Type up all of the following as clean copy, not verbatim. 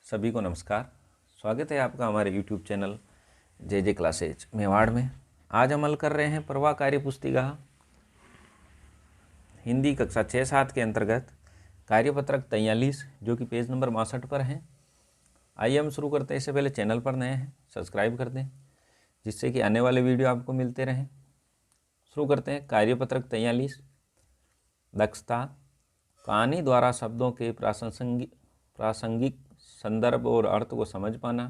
सभी को नमस्कार। स्वागत है आपका हमारे YouTube चैनल जे क्लासेज मेवाड़ में। आज हम हल कर रहे हैं प्रवाह कार्य पुस्तिका हिंदी कक्षा 6-7 के अंतर्गत कार्यपत्रक 43 जो कि पेज नंबर 62 पर है। आइए हम शुरू करते हैं। इससे पहले चैनल पर नए हैं सब्सक्राइब कर दें जिससे कि आने वाले वीडियो आपको मिलते रहें। शुरू करते हैं। कार्यपत्रक 43 दक्षता, कहानी द्वारा शब्दों के प्रासंगिक संदर्भ और अर्थ को समझ पाना।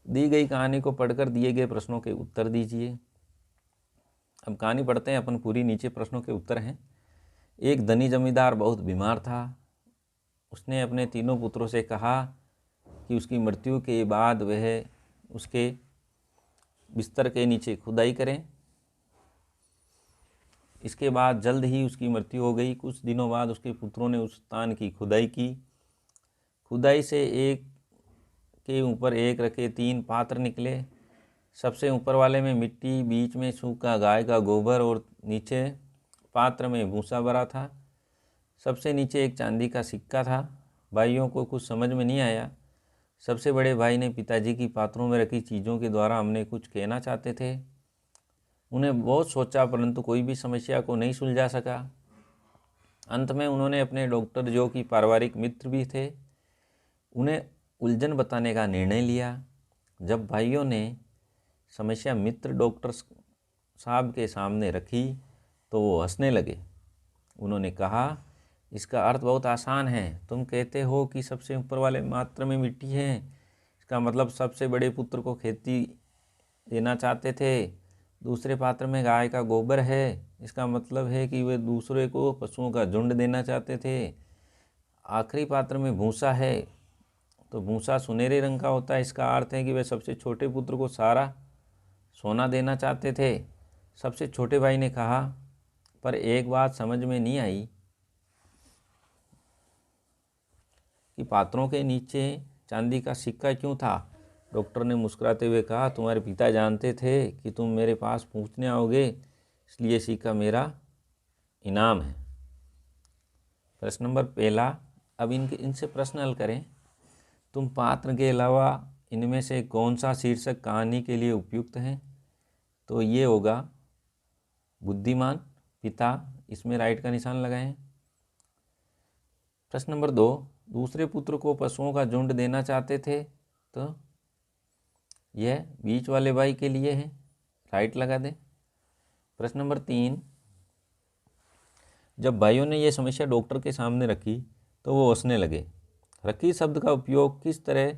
दी गई कहानी को पढ़कर दिए गए प्रश्नों के उत्तर दीजिए। अब कहानी पढ़ते हैं अपन पूरी। नीचे प्रश्नों के उत्तर हैं। एक धनी जमींदार बहुत बीमार था। उसने अपने तीनों पुत्रों से कहा कि उसकी मृत्यु के बाद वह उसके बिस्तर के नीचे खुदाई करें। इसके बाद जल्द ही उसकी मृत्यु हो गई। कुछ दिनों बाद उसके पुत्रों ने उस स्थान की खुदाई की। खुदाई से एक के ऊपर एक रखे 3 पात्र निकले। सबसे ऊपर वाले में मिट्टी, बीच में सूखा गाय का गोबर और नीचे पात्र में भूसा भरा था। सबसे नीचे एक चांदी का सिक्का था। भाइयों को कुछ समझ में नहीं आया। सबसे बड़े भाई ने पिताजी की पात्रों में रखी चीज़ों के द्वारा हमने कुछ कहना चाहते थे। उन्हें बहुत सोचा परंतु कोई भी समस्या को नहीं सुलझा सका। अंत में उन्होंने अपने डॉक्टर जो कि पारिवारिक मित्र भी थे उन्हें उलझन बताने का निर्णय लिया। जब भाइयों ने समस्या मित्र डॉक्टर साहब के सामने रखी तो वो हंसने लगे। उन्होंने कहा, इसका अर्थ बहुत आसान है। तुम कहते हो कि सबसे ऊपर वाले पात्र में मिट्टी है। इसका मतलब सबसे बड़े पुत्र को खेती देना चाहते थे। दूसरे पात्र में गाय का गोबर है। इसका मतलब है कि वे दूसरे को पशुओं का झुंड देना चाहते थे। आखिरी पात्र में भूसा है तो भूसा सुनहरे रंग का होता है। इसका अर्थ है कि वे सबसे छोटे पुत्र को सारा सोना देना चाहते थे। सबसे छोटे भाई ने कहा, पर एक बात समझ में नहीं आई कि पात्रों के नीचे चांदी का सिक्का क्यों था। डॉक्टर ने मुस्कुराते हुए कहा, तुम्हारे पिता जानते थे कि तुम मेरे पास पूछने आओगे, इसलिए सिक्का मेरा इनाम है। प्रश्न नंबर पहला। अब इनसे प्रश्न हल करें। तुम पात्र के अलावा इनमें से कौन सा शीर्षक कहानी के लिए उपयुक्त है? तो ये होगा बुद्धिमान पिता। इसमें राइट का निशान लगाएं। प्रश्न नंबर 2। दूसरे पुत्र को पशुओं का झुंड देना चाहते थे तो यह बीच वाले भाई के लिए है, राइट लगा दें। प्रश्न नंबर 3। जब भाइयों ने यह समस्या डॉक्टर के सामने रखी तो वो हंसने लगे। रखी शब्द का उपयोग किस तरह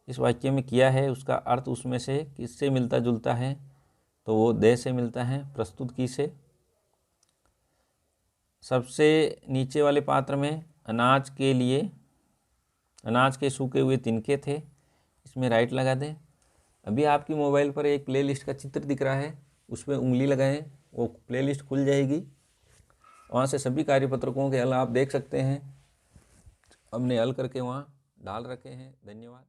इस वाक्य में किया है, उसका अर्थ उसमें से किससे मिलता जुलता है? तो वो दे से मिलता है। प्रस्तुत की से। सबसे नीचे वाले पात्र में अनाज के सूखे हुए तिनके थे। इसमें राइट लगा दें। अभी आपकी मोबाइल पर एक प्लेलिस्ट का चित्र दिख रहा है, उसमें उंगली लगाएं, वो प्लेलिस्ट खुल जाएगी। वहाँ से सभी कार्यपत्रकों के हल आप देख सकते हैं। हमने हल करके वहाँ डाल रखे हैं। धन्यवाद।